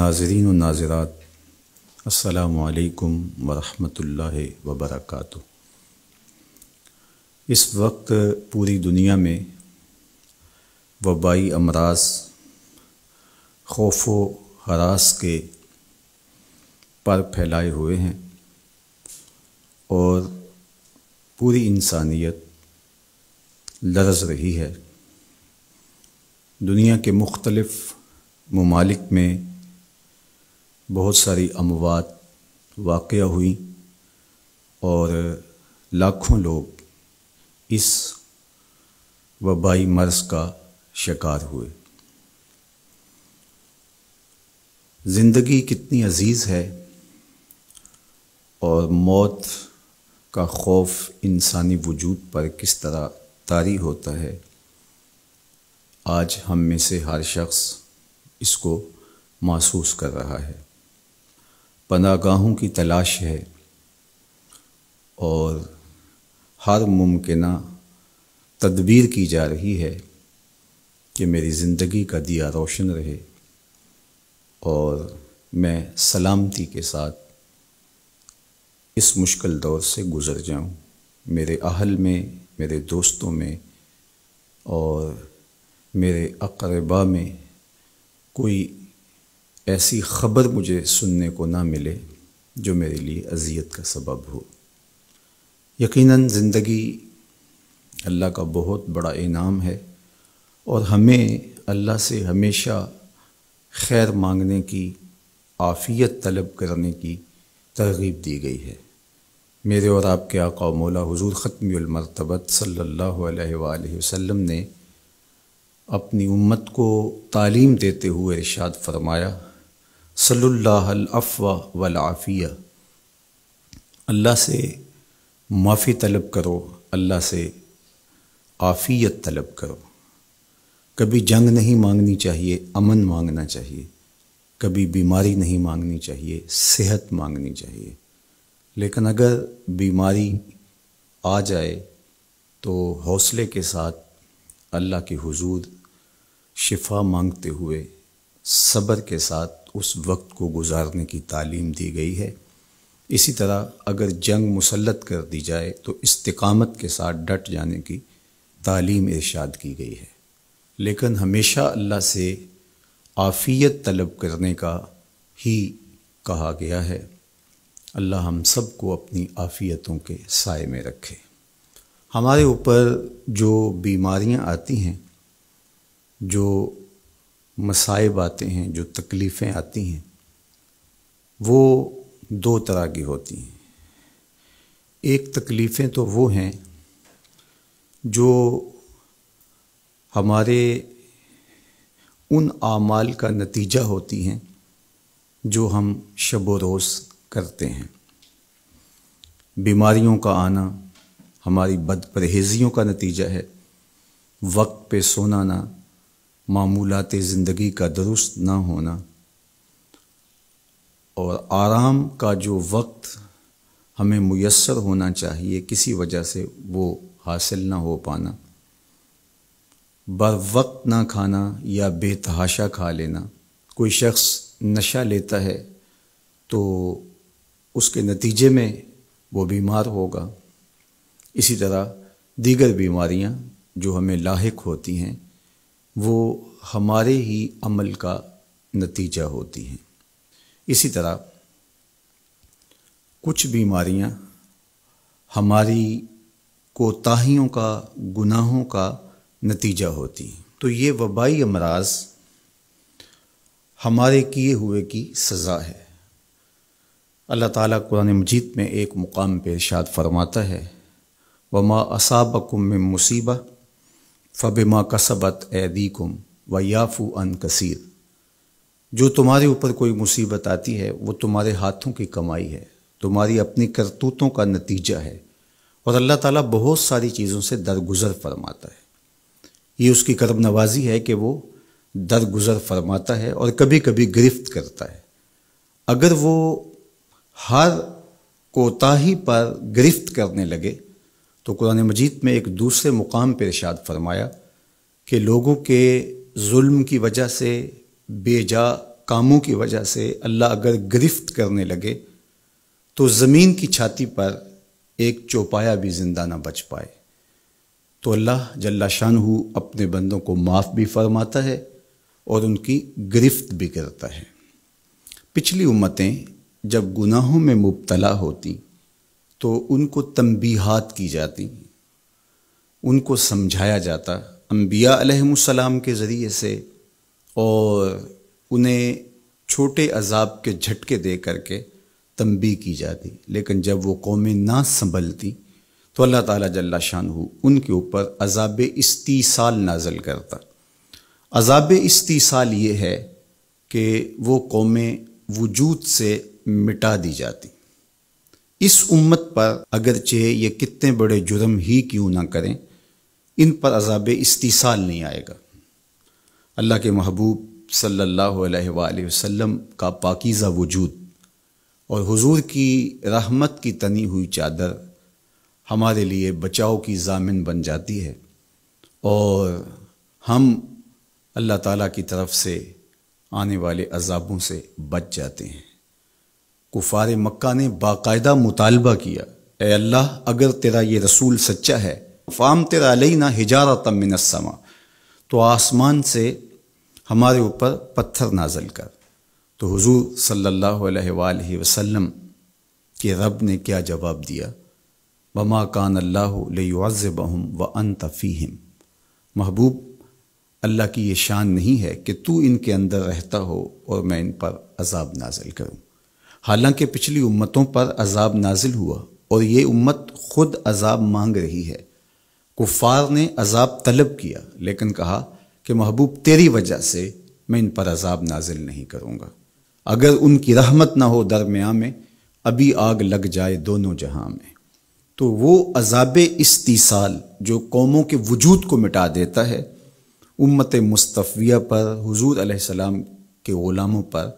ناظرین و ناظرات، السلام علیکم ورحمۃ اللہ وبرکاتہ۔ اس وقت پوری دنیا میں وبائی امراض خوف و ہراس کے پر پھیلائے ہوئے ہیں اور پوری انسانیت لرز رہی ہے۔ دنیا کے مختلف ممالک میں بہت ساری اموات واقع ہوئی اور لاکھوں لوگ اس وبائی مرض کا شکار ہوئے۔ زندگی کتنی عزیز ہے اور موت کا خوف انسانی وجود پر کس طرح طاری ہوتا ہے، آج ہم میں سے ہر شخص اس کو محسوس کر رہا ہے۔ پناہ گاہوں کی تلاش ہے اور ہر ممکنہ تدبیر کی جا رہی ہے کہ میری زندگی کا دیا روشن رہے اور میں سلامتی کے ساتھ اس مشکل دور سے گزر جاؤں، میرے اہل میں، میرے دوستوں میں اور میرے اقرباء میں کوئی ایسی خبر مجھے سننے کو نہ ملے جو میرے لیے اذیت کا سبب ہو۔ یقیناً زندگی اللہ کا بہت بڑا انعام ہے اور ہمیں اللہ سے ہمیشہ خیر مانگنے کی، عافیت طلب کرنے کی ترغیب دی گئی ہے۔ میرے اور آپ کے آقا و مولا حضور ختم المرتبت صلی اللہ علیہ وآلہ وسلم نے اپنی امت کو تعلیم دیتے ہوئے ارشاد فرمایا، صلی اللہ العفو والعافیہ، اللہ سے معافی طلب کرو، اللہ سے عافیت طلب کرو۔ کبھی جنگ نہیں مانگنی چاہیے، امن مانگنا چاہیے۔ کبھی بیماری نہیں مانگنی چاہیے، صحت مانگنی چاہیے۔ لیکن اگر بیماری آ جائے تو حوصلے کے ساتھ اللہ کے حضور شفا مانگتے ہوئے صبر کے ساتھ اس وقت کو گزارنے کی تعلیم دی گئی ہے۔ اسی طرح اگر جنگ مسلط کر دی جائے تو استقامت کے ساتھ ڈٹ جانے کی تعلیم ارشاد کی گئی ہے۔ لیکن ہمیشہ اللہ سے عافیت طلب کرنے کا ہی کہا گیا ہے۔ اللہ ہم سب کو اپنی عافیتوں کے سائے میں رکھے۔ ہمارے اوپر جو بیماریاں آتی ہیں، جو مصائب آتے ہیں، جو تکلیفیں آتی ہیں، وہ دو طرح کی ہوتی ہیں۔ ایک تکلیفیں تو وہ ہیں جو ہمارے ان اعمال کا نتیجہ ہوتی ہیں جو ہم شب و روز کرتے ہیں۔ بیماریوں کا آنا ہماری بد پرہیزیوں کا نتیجہ ہے، وقت پہ سونا نہ، معمولات زندگی کا درست نہ ہونا اور آرام کا جو وقت ہمیں میسر ہونا چاہیے کسی وجہ سے وہ حاصل نہ ہو پانا، بر وقت نہ کھانا یا بے تحاشا کھا لینا۔ کوئی شخص نشہ لیتا ہے تو اس کے نتیجے میں وہ بیمار ہوگا۔ اسی طرح دیگر بیماریاں جو ہمیں لاحق ہوتی ہیں وہ ہمارے ہی عمل کا نتیجہ ہوتی ہیں۔ اسی طرح کچھ بیماریاں ہماری کوتاہیوں کا، گناہوں کا نتیجہ ہوتی ہیں۔ تو یہ وبائی امراض ہمارے کیے ہوئے کی سزا ہے۔ اللہ تعالیٰ قرآن مجید میں ایک مقام پہ ارشاد فرماتا ہے، وما اصابکم من مصیبہ فبما کسبت ایدیکم ویعفو عن کثیر۔ جو تمہارے اوپر کوئی مصیبت آتی ہے وہ تمہارے ہاتھوں کی کمائی ہے، تمہاری اپنی کرتوتوں کا نتیجہ ہے، اور اللہ تعالیٰ بہت ساری چیزوں سے درگزر فرماتا ہے۔ یہ اس کی کرم نوازی ہے کہ وہ درگزر فرماتا ہے اور کبھی کبھی گرفت کرتا ہے۔ اگر وہ ہر کوتاہی پر گرفت کرنے لگے تو قرآن مجید میں ایک دوسرے مقام پر ارشاد فرمایا کہ لوگوں کے ظلم کی وجہ سے، بے جا کاموں کی وجہ سے اللہ اگر گرفت کرنے لگے تو زمین کی چھاتی پر ایک چوپایا بھی زندہ نہ بچ پائے۔ تو اللہ جل شانہ اپنے بندوں کو معاف بھی فرماتا ہے اور ان کی گرفت بھی کرتا ہے۔ پچھلی امتیں جب گناہوں میں مبتلا ہوتی تو ان کو تنبیہات کی جاتی، ان کو سمجھایا جاتا انبیاء علیہم السلام کے ذریعے سے، اور انہیں چھوٹے عذاب کے جھٹکے دے کر کے تنبیہ کی جاتی۔ لیکن جب وہ قومیں نہ سنبھلتی تو اللہ تعالیٰ جل شانہ ان کے اوپر عذاب استیصال نازل کرتا۔ عذاب استیصال یہ ہے کہ وہ قومیں وجود سے مٹا دی جاتی۔ اس امت پر اگرچہ یہ کتنے بڑے جرم ہی کیوں نہ کریں، ان پر عذاب استیصال نہیں آئے گا۔ اللہ کے محبوب صلی اللہ علیہ وآلہ وسلم کا پاکیزہ وجود اور حضور کی رحمت کی تنی ہوئی چادر ہمارے لیے بچاؤ کی ضامن بن جاتی ہے، اور ہم اللہ تعالیٰ کی طرف سے آنے والے عذابوں سے بچ جاتے ہیں۔ کفار مکہ نے باقاعدہ مطالبہ کیا، اے اللہ اگر تیرا یہ رسول سچا ہے فَأَمْطِرْ عَلَيْنَا حِجَارَةً مِّنَ السَّمَاءِ، تو آسمان سے ہمارے اوپر پتھر نازل کر۔ تو حضور صلی اللہ علیہ وآلہ وسلم کے رب نے کیا جواب دیا؟ وَمَا كَانَ اللَّهُ لِيُعَذِّبَهُمْ وَأَنْتَ فِيهِمْ، محبوب اللہ کی یہ شان نہیں ہے کہ تو ان کے اندر رہتا ہو اور میں ان پر عذاب نازل کروں۔ حالانکہ پچھلی امتوں پر عذاب نازل ہوا اور یہ امت خود عذاب مانگ رہی ہے۔ کفار نے عذاب طلب کیا لیکن کہا کہ محبوب تیری وجہ سے میں ان پر عذاب نازل نہیں کروں گا، اگر ان کی رحمت نہ ہو درمیان میں ابھی آگ لگ جائے دونوں جہاں میں۔ تو وہ عذاب استیصال جو قوموں کے وجود کو مٹا دیتا ہے، امت مصطفیہ پر، حضور علیہ السلام کے غلاموں پر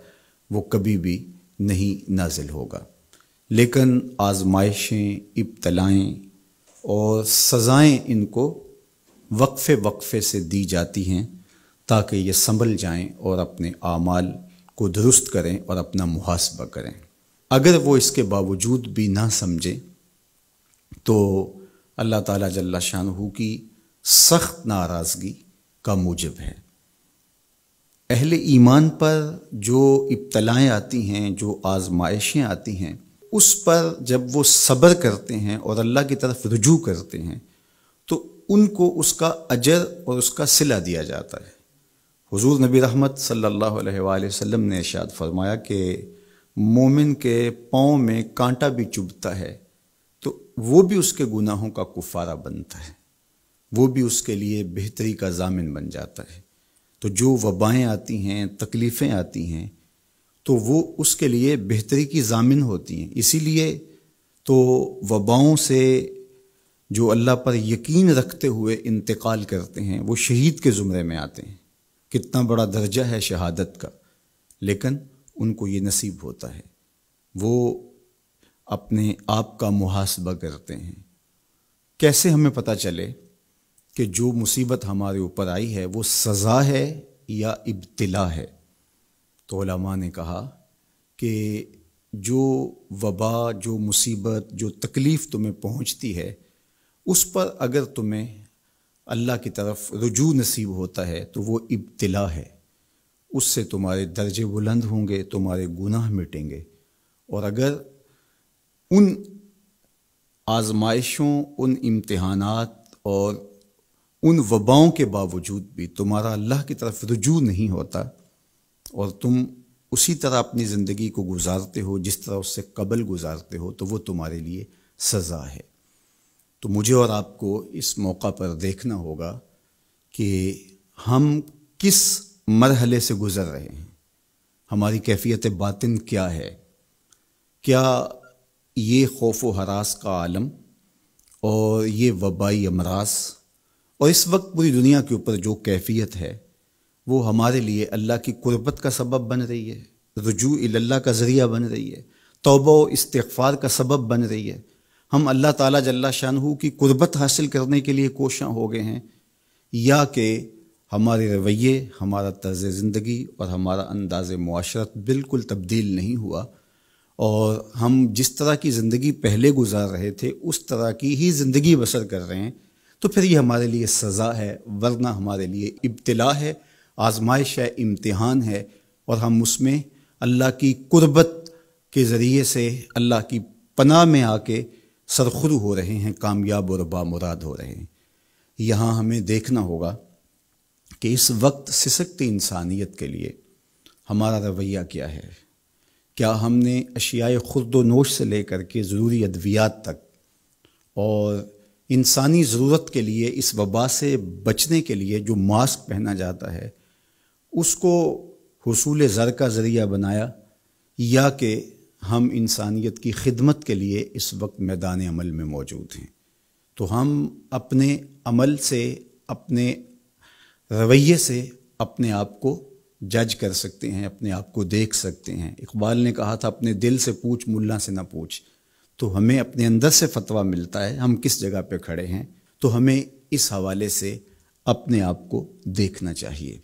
وہ کبھی بھی نہیں نازل ہوگا۔ لیکن آزمائشیں، ابتلائیں اور سزائیں ان کو وقفے وقفے سے دی جاتی ہیں تاکہ یہ سنبھل جائیں اور اپنے اعمال کو درست کریں اور اپنا محاسبہ کریں۔ اگر وہ اس کے باوجود بھی نہ سمجھیں تو اللہ تعالیٰ جل شانہ کی سخت ناراضگی کا موجب ہے۔ اہل ایمان پر جو ابتلائیں آتی ہیں، جو آزمائشیں آتی ہیں، اس پر جب وہ صبر کرتے ہیں اور اللہ کی طرف رجوع کرتے ہیں تو ان کو اس کا اجر اور اس کا صلہ دیا جاتا ہے۔ حضور نبی رحمت صلی اللہ علیہ وآلہ وسلم نے ارشاد فرمایا کہ مومن کے پاؤں میں کانٹا بھی چبھتا ہے تو وہ بھی اس کے گناہوں کا کفارہ بنتا ہے، وہ بھی اس کے لیے بہتری کا ضامن بن جاتا ہے۔ تو جو وبائیں آتی ہیں، تکلیفیں آتی ہیں، تو وہ اس کے لیے بہتری کی ضامن ہوتی ہیں۔ اسی لیے تو وباؤں سے جو اللہ پر یقین رکھتے ہوئے انتقال کرتے ہیں وہ شہید کے زمرے میں آتے ہیں۔ کتنا بڑا درجہ ہے شہادت کا، لیکن ان کو یہ نصیب ہوتا ہے۔ وہ اپنے آپ کا محاسبہ کرتے ہیں۔ کیسے ہمیں پتہ چلے کہ جو مصیبت ہمارے اوپر آئی ہے وہ سزا ہے یا ابتلا ہے؟ تو علماء نے کہا کہ جو وبا، جو مصیبت، جو تکلیف تمہیں پہنچتی ہے اس پر اگر تمہیں اللہ کی طرف رجوع نصیب ہوتا ہے تو وہ ابتلا ہے، اس سے تمہارے درجے بلند ہوں گے، تمہارے گناہ مٹیں گے۔ اور اگر ان آزمائشوں، ان امتحانات اور ان وباؤں کے باوجود بھی تمہارا اللہ کی طرف رجوع نہیں ہوتا اور تم اسی طرح اپنی زندگی کو گزارتے ہو جس طرح اس سے قبل گزارتے ہو، تو وہ تمہارے لیے سزا ہے۔ تو مجھے اور آپ کو اس موقع پر دیکھنا ہوگا کہ ہم کس مرحلے سے گزر رہے ہیں، ہماری کیفیت باطن کیا ہے۔ کیا یہ خوف و ہراس کا عالم اور یہ وبائی امراض اور اس وقت پوری دنیا کے اوپر جو کیفیت ہے وہ ہمارے لیے اللہ کی قربت کا سبب بن رہی ہے، رجوع اللہ کا ذریعہ بن رہی ہے، توبہ و استغفار کا سبب بن رہی ہے؟ ہم اللہ تعالیٰ جل شانہ کی قربت حاصل کرنے کے لیے کوشاں ہو گئے ہیں، یا کہ ہمارے رویے، ہمارا طرز زندگی اور ہمارا انداز معاشرت بالکل تبدیل نہیں ہوا، اور ہم جس طرح کی زندگی پہلے گزار رہے تھے اس طرح کی ہی زندگی بسر کر رہے ہیں، تو پھر یہ ہمارے لیے سزا ہے، ورنہ ہمارے لیے ابتلا ہے، آزمائش ہے، امتحان ہے، اور ہم اس میں اللہ کی قربت کے ذریعے سے اللہ کی پناہ میں آ کے سرخرو ہو رہے ہیں، کامیاب اور بامراد ہو رہے ہیں۔ یہاں ہمیں دیکھنا ہوگا کہ اس وقت سسکتی انسانیت کے لیے ہمارا رویہ کیا ہے۔ کیا ہم نے اشیاء خورد و نوش سے لے کر کے ضروری ادویات تک اور انسانی ضرورت کے لیے اس وبا سے بچنے کے لیے جو ماسک پہنا جاتا ہے اس کو حصول زر کا ذریعہ بنایا، یا کہ ہم انسانیت کی خدمت کے لیے اس وقت میدان عمل میں موجود ہیں؟ تو ہم اپنے عمل سے، اپنے رویے سے اپنے آپ کو جج کر سکتے ہیں، اپنے آپ کو دیکھ سکتے ہیں۔ اقبال نے کہا تھا اپنے دل سے پوچھ، ملا سے نہ پوچھ۔ تو ہمیں اپنے اندر سے فتویٰ ملتا ہے ہم کس جگہ پہ کھڑے ہیں، تو ہمیں اس حوالے سے اپنے آپ کو دیکھنا چاہیے۔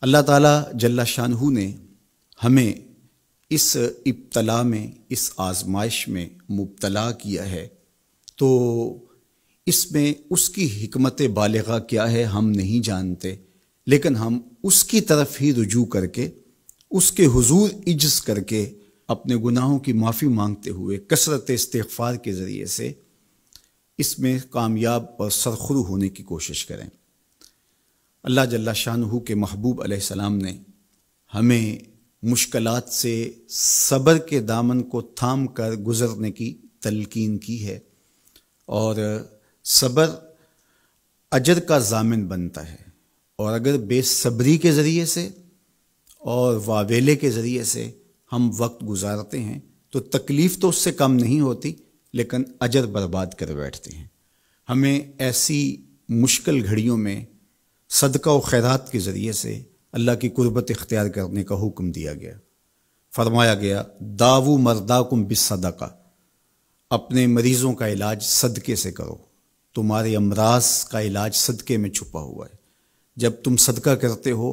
اللہ تعالیٰ جل شانہ نے ہمیں اس ابتلا میں، اس آزمائش میں مبتلا کیا ہے، تو اس میں اس کی حکمت بالغہ کیا ہے ہم نہیں جانتے، لیکن ہم اس کی طرف ہی رجوع کر کے، اس کے حضور عجز کر کے، اپنے گناہوں کی معافی مانگتے ہوئے کثرت استغفار کے ذریعے سے اس میں کامیاب اور سرخرو ہونے کی کوشش کریں۔ اللہ جل شانہ کے محبوب علیہ السلام نے ہمیں مشکلات سے صبر کے دامن کو تھام کر گزرنے کی تلقین کی ہے، اور صبر اجر کا ضامن بنتا ہے، اور اگر بے صبری کے ذریعے سے اور واویلے کے ذریعے سے ہم وقت گزارتے ہیں تو تکلیف تو اس سے کم نہیں ہوتی، لیکن اجر برباد کر بیٹھتے ہیں۔ ہمیں ایسی مشکل گھڑیوں میں صدقہ و خیرات کے ذریعے سے اللہ کی قربت اختیار کرنے کا حکم دیا گیا۔ فرمایا گیا داؤ مرداکم بالصدقہ، اپنے مریضوں کا علاج صدقے سے کرو، تمہارے امراض کا علاج صدقے میں چھپا ہوا ہے۔ جب تم صدقہ کرتے ہو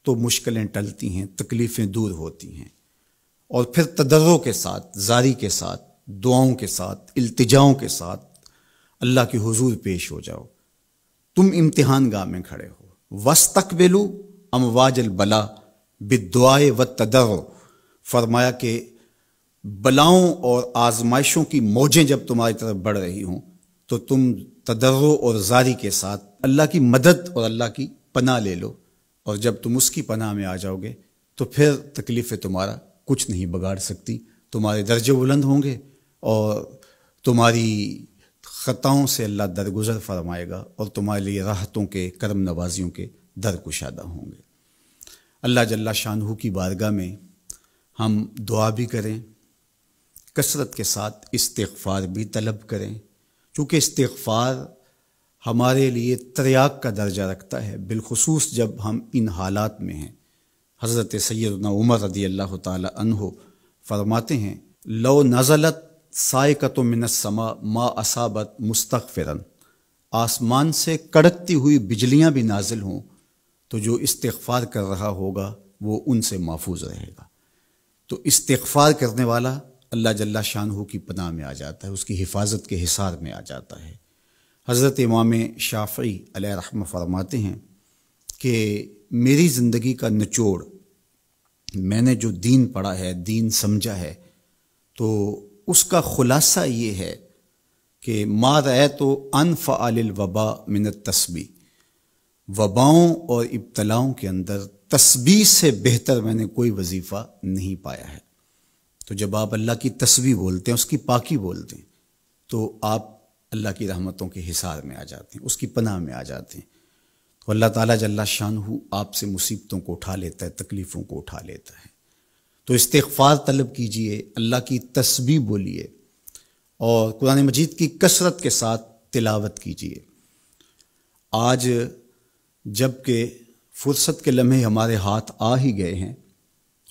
تو مشکلیں ٹلتی ہیں، تکلیفیں دور ہوتی ہیں، اور پھر تضرع کے ساتھ، زاری کے ساتھ، دعاؤں کے ساتھ، التجاؤں کے ساتھ اللہ کے حضور پیش ہو جاؤ۔ تم امتحان گاہ میں کھڑے ہو، وَاسْتَقْبِلُوا امواج البلا بالدعاء والتضرع، فرمایا کہ بلاؤں اور آزمائشوں کی موجیں جب تمہاری طرف بڑھ رہی ہوں تو تم تضرع اور زاری کے ساتھ اللہ کی مدد اور اللہ کی پناہ لے لو، اور جب تم اس کی پناہ میں آ جاؤ گے تو پھر تکلیفیں تمہارا کچھ نہیں بگاڑ سکتی، تمہارے درجے بلند ہوں گے، اور تمہاری خطاؤں سے اللہ درگزر فرمائے گا، اور تمہارے لیے راحتوں کے، کرم نوازیوں کے در کشادہ ہوں گے۔ اللہ جل شانہ کی بارگاہ میں ہم دعا بھی کریں، کثرت کے ساتھ استغفار بھی طلب کریں، چونکہ استغفار ہمارے لیے تریاق کا درجہ رکھتا ہے، بالخصوص جب ہم ان حالات میں ہیں۔ حضرت سیدنا عمر رضی اللہ تعالی عنہ فرماتے ہیں لو نزلت صاعقۃ من السماء ما اصابت مستغفرا، آسمان سے کڑکتی ہوئی بجلیاں بھی نازل ہوں تو جو استغفار کر رہا ہوگا وہ ان سے محفوظ رہے گا۔ تو استغفار کرنے والا اللہ جل شانہ کی پناہ میں آ جاتا ہے، اس کی حفاظت کے حصار میں آ جاتا ہے۔ حضرت امام شافعی علیہ رحمہ فرماتے ہیں کہ میری زندگی کا نچوڑ، میں نے جو دین پڑھا ہے، دین سمجھا ہے، تو اس کا خلاصہ یہ ہے کہ ما رأیت انفع للوباء من التسبیح، وباؤں اور ابتلاؤں کے اندر تسبیح سے بہتر میں نے کوئی وظیفہ نہیں پایا ہے۔ تو جب آپ اللہ کی تسبیح بولتے ہیں، اس کی پاکی بولتے ہیں، تو آپ اللہ کی رحمتوں کے حصار میں آ جاتے ہیں، اس کی پناہ میں آ جاتے ہیں۔ تو اللہ تعالیٰ جل شانہ آپ سے مصیبتوں کو اٹھا لیتا ہے، تکلیفوں کو اٹھا لیتا ہے۔ تو استغفار طلب کیجئے، اللہ کی تسبیح بولیے، اور قرآن مجید کی کثرت کے ساتھ تلاوت کیجئے۔ آج جب کہ فرصت کے لمحے ہمارے ہاتھ آ ہی گئے ہیں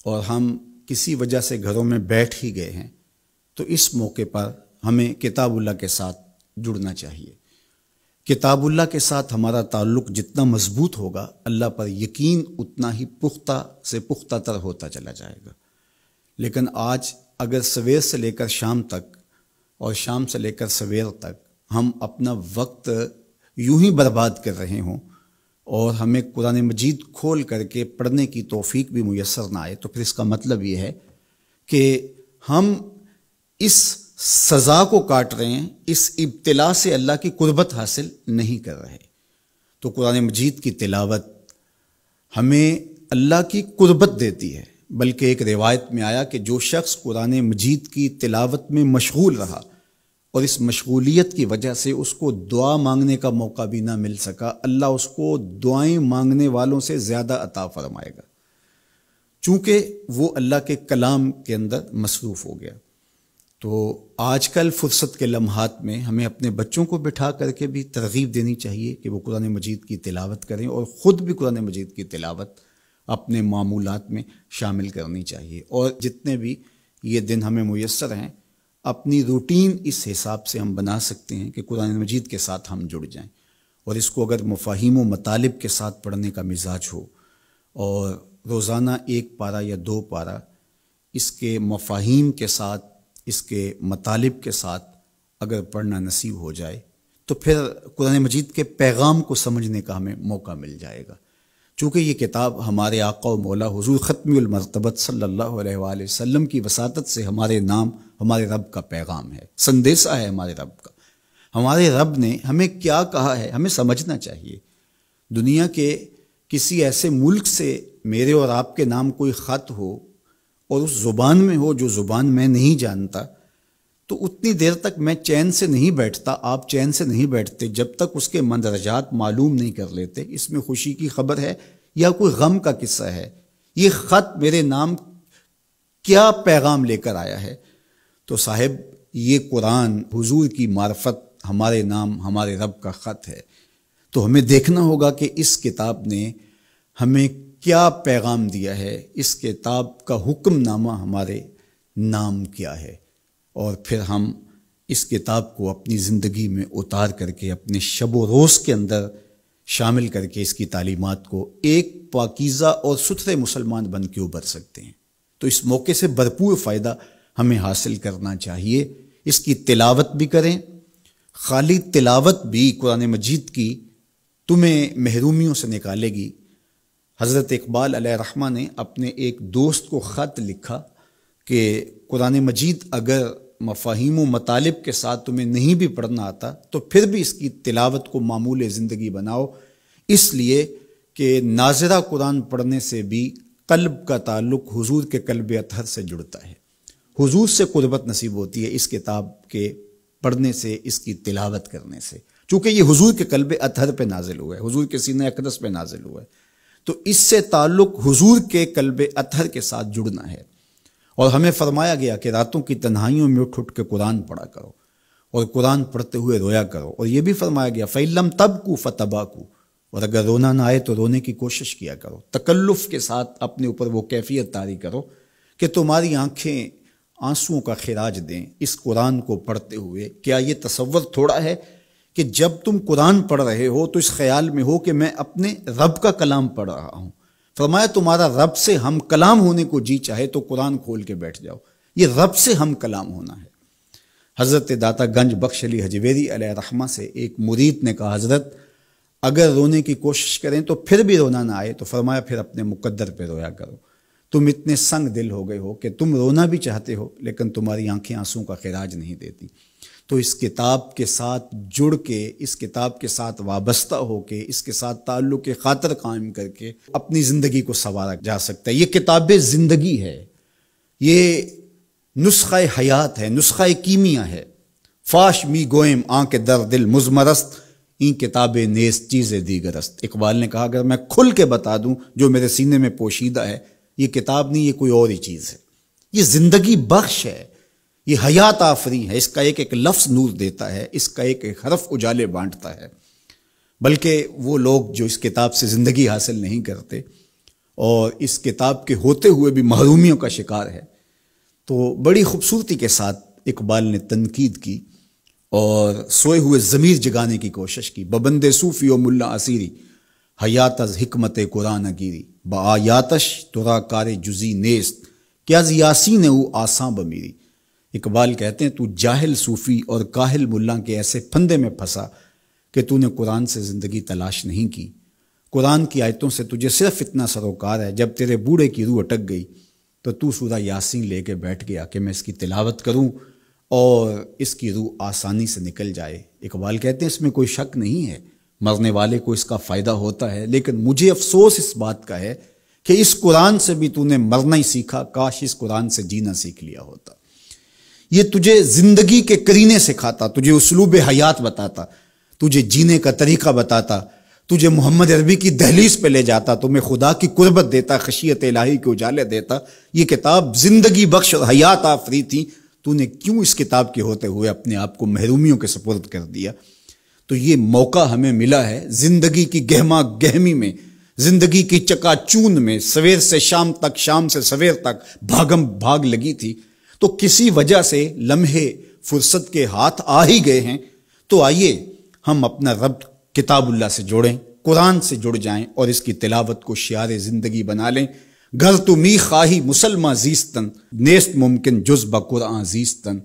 اور ہم کسی وجہ سے گھروں میں بیٹھ ہی گئے ہیں، تو اس موقع پر ہمیں کتاب اللہ کے ساتھ جڑنا چاہیے۔ کتاب اللہ کے ساتھ ہمارا تعلق جتنا مضبوط ہوگا، اللہ پر یقین اتنا ہی پختہ سے پختہ تر ہوتا چلا جائے گا۔ لیکن آج اگر سویر سے لے کر شام تک اور شام سے لے کر سویر تک ہم اپنا وقت یوں ہی برباد کر رہے ہوں اور ہمیں قرآن مجید کھول کر کے پڑھنے کی توفیق بھی میسر نہ آئے، تو پھر اس کا مطلب یہ ہے کہ ہم اس سزا کو کاٹ رہے ہیں، اس ابتلا سے اللہ کی قربت حاصل نہیں کر رہے۔ تو قرآن مجید کی تلاوت ہمیں اللہ کی قربت دیتی ہے، بلکہ ایک روایت میں آیا کہ جو شخص قرآن مجید کی تلاوت میں مشغول رہا اور اس مشغولیت کی وجہ سے اس کو دعا مانگنے کا موقع بھی نہ مل سکا، اللہ اس کو دعائیں مانگنے والوں سے زیادہ عطا فرمائے گا، چونکہ وہ اللہ کے کلام کے اندر مصروف ہو گیا۔ تو آج کل فرصت کے لمحات میں ہمیں اپنے بچوں کو بٹھا کر کے بھی ترغیب دینی چاہیے کہ وہ قرآن مجید کی تلاوت کریں، اور خود بھی قرآن مجید کی تلاوت اپنے معمولات میں شامل کرنی چاہیے۔ اور جتنے بھی یہ دن ہمیں میسر ہیں، اپنی روٹین اس حساب سے ہم بنا سکتے ہیں کہ قرآن مجید کے ساتھ ہم جڑ جائیں، اور اس کو اگر مفاہیم و مطالب کے ساتھ پڑھنے کا مزاج ہو اور روزانہ 1 پارہ یا 2 پارہ اس کے مفاہیم کے ساتھ، اس کے مطالب کے ساتھ اگر پڑھنا نصیب ہو جائے، تو پھر قرآن مجید کے پیغام کو سمجھنے کا ہمیں موقع مل جائے گا۔ چونکہ یہ کتاب ہمارے آقا و مولا حضور ختم المرتبت صلی اللہ علیہ وآلہ وسلم کی وساطت سے ہمارے نام، ہمارے رب کا پیغام ہے، سندیسہ ہے ہمارے رب کا۔ ہمارے رب نے ہمیں کیا کہا ہے ہمیں سمجھنا چاہیے۔ دنیا کے کسی ایسے ملک سے میرے اور آپ کے نام کوئی خط ہو اور اس زبان میں ہو جو زبان میں نہیں جانتا، تو اتنی دیر تک میں چین سے نہیں بیٹھتا، آپ چین سے نہیں بیٹھتے جب تک اس کے مندرجات معلوم نہیں کر لیتے، اس میں خوشی کی خبر ہے یا کوئی غم کا قصہ ہے، یہ خط میرے نام کیا پیغام لے کر آیا ہے۔ تو صاحب یہ قرآن حضور کی معرفت، ہمارے نام، ہمارے رب کا خط ہے۔ تو ہمیں دیکھنا ہوگا کہ اس کتاب نے ہمیں کیا پیغام دیا ہے، اس کتاب کا حکم نامہ ہمارے نام کیا ہے، اور پھر ہم اس کتاب کو اپنی زندگی میں اتار کر کے اپنے شب و روز کے اندر شامل کر کے اس کی تعلیمات کو ایک پاکیزہ اور ستھرے مسلمان بن کے ابھر سکتے ہیں۔ تو اس موقع سے بھرپور فائدہ ہمیں حاصل کرنا چاہیے، اس کی تلاوت بھی کریں۔ خالی تلاوت بھی قرآن مجید کی تمہیں محرومیوں سے نکالے گی۔ حضرت اقبال علیہ الرحمہ نے اپنے ایک دوست کو خط لکھا کہ قرآن مجید اگر مفاہیم و مطالب کے ساتھ تمہیں نہیں بھی پڑھنا آتا تو پھر بھی اس کی تلاوت کو معمول زندگی بناؤ، اس لیے کہ ناظرہ قرآن پڑھنے سے بھی قلب کا تعلق حضور کے قلب اطہر سے جڑتا ہے، حضور سے قربت نصیب ہوتی ہے اس کتاب کے پڑھنے سے، اس کی تلاوت کرنے سے، چونکہ یہ حضور کے قلب اطہر پہ نازل ہوا ہے، حضور کے سینہ اقدس پہ نازل ہوا ہے، تو اس سے تعلق حضور کے قلب اطہر کے ساتھ جڑنا ہے۔ اور ہمیں فرمایا گیا کہ راتوں کی تنہائیوں میں اٹھ اٹھ کے قرآن پڑھا کرو اور قرآن پڑھتے ہوئے رویا کرو، اور یہ بھی فرمایا گیا فَإِلَّمْ تَبْكُوا فَتَبَاكُوا، اور اگر رونا نہ آئے تو رونے کی کوشش کیا کرو، تکلف کے ساتھ اپنے اوپر وہ کیفیت طاری کرو کہ تمہاری آنکھیں آنسوؤں کا خراج دیں اس قرآن کو پڑھتے ہوئے۔ کیا یہ تصور تھوڑا ہے کہ جب تم قرآن پڑھ رہے ہو تو اس خیال میں ہو کہ میں اپنے رب کا کلام پڑھ رہا ہوں؟ فرمایا تمہارا رب سے ہم کلام ہونے کو جی چاہے تو قرآن کھول کے بیٹھ جاؤ، یہ رب سے ہم کلام ہونا ہے۔ حضرت داتا گنج بخش علی حجویری علیہ الرحمہ سے ایک مرید نے کہا حضرت اگر رونے کی کوشش کریں تو پھر بھی رونا نہ آئے تو فرمایا پھر اپنے مقدر پہ رویا کرو، تم اتنے سنگ دل ہو گئے ہو کہ تم رونا بھی چاہتے ہو لیکن تمہاری آنکھیں آنسوں کا خراج نہیں دیتی۔ تو اس کتاب کے ساتھ جڑ کے، اس کتاب کے ساتھ وابستہ ہو کے، اس کے ساتھ تعلق خاطر قائم کر کے اپنی زندگی کو سنوارا جا سکتا ہے۔ یہ کتاب زندگی ہے، یہ نسخہ حیات ہے، نسخہ کیمیا ہے۔ فاش می گوئم آنکھ در دل مزمرست، این کتاب نیز چیز دیگرست۔ اقبال نے کہا اگر میں کھل کے بتا دوں جو میرے سینے میں پوشیدہ ہے، یہ کتاب نہیں، یہ کوئی اور ہی چیز ہے، یہ زندگی بخش ہے، یہ حیات آفری ہے، اس کا ایک ایک لفظ نور دیتا ہے، اس کا ایک ایک حرف اجالے بانٹتا ہے۔ بلکہ وہ لوگ جو اس کتاب سے زندگی حاصل نہیں کرتے اور اس کتاب کے ہوتے ہوئے بھی محرومیوں کا شکار ہے، تو بڑی خوبصورتی کے ساتھ اقبال نے تنقید کی اور سوئے ہوئے ضمیر جگانے کی کوشش کی۔ ببند صوفی و ملا اسیری حیات از حکمت قرآن گیری، با آیاتش ترا کار جزی نیست کہ از یاسین او آساں بمیری۔ اقبال کہتے ہیں تو جاہل صوفی اور کاہل ملا کے ایسے پھندے میں پھنسا کہ تو نے قرآن سے زندگی تلاش نہیں کی۔ قرآن کی آیتوں سے تجھے صرف اتنا سروکار ہے، جب تیرے بوڑھے کی روح اٹک گئی تو سورہ یاسین لے کے بیٹھ گیا کہ میں اس کی تلاوت کروں اور اس کی روح آسانی سے نکل جائے۔ اقبال کہتے ہیں اس میں کوئی شک نہیں ہے، مرنے والے کو اس کا فائدہ ہوتا ہے، لیکن مجھے افسوس اس بات کا ہے کہ اس قرآن سے بھی تو نے مرنا ہی سیکھا، کاش اس قرآن سے جینا سیکھ لیا ہوتا۔ یہ تجھے زندگی کے کرینے سکھاتا، تجھے اسلوب حیات بتاتا، تجھے جینے کا طریقہ بتاتا، تجھے محمد عربی کی دہلیز پہ لے جاتا، تمہیں خدا کی قربت دیتا، خشیت الہی کے اجالے دیتا۔ یہ کتاب زندگی بخش اور حیات آفری تھی، تو نے کیوں اس کتاب کے ہوتے ہوئے اپنے آپ کو محرومیوں کے سپرد کر دیا؟ تو یہ موقع ہمیں ملا ہے زندگی کی گہما گہمی میں، زندگی کی چکا چون میں، سویر سے شام تک، شام سے سویر تک بھاگم بھاگ لگی تھی، تو کسی وجہ سے لمحے فرصت کے ہاتھ آ ہی گئے ہیں۔ تو آئیے ہم اپنا ربط کتاب اللہ سے جوڑیں، قرآن سے جڑ جائیں اور اس کی تلاوت کو شعار زندگی بنا لیں۔ گر تو می خواہی مسلمہ زیستن، نیست ممکن جز بقرآن زیستن۔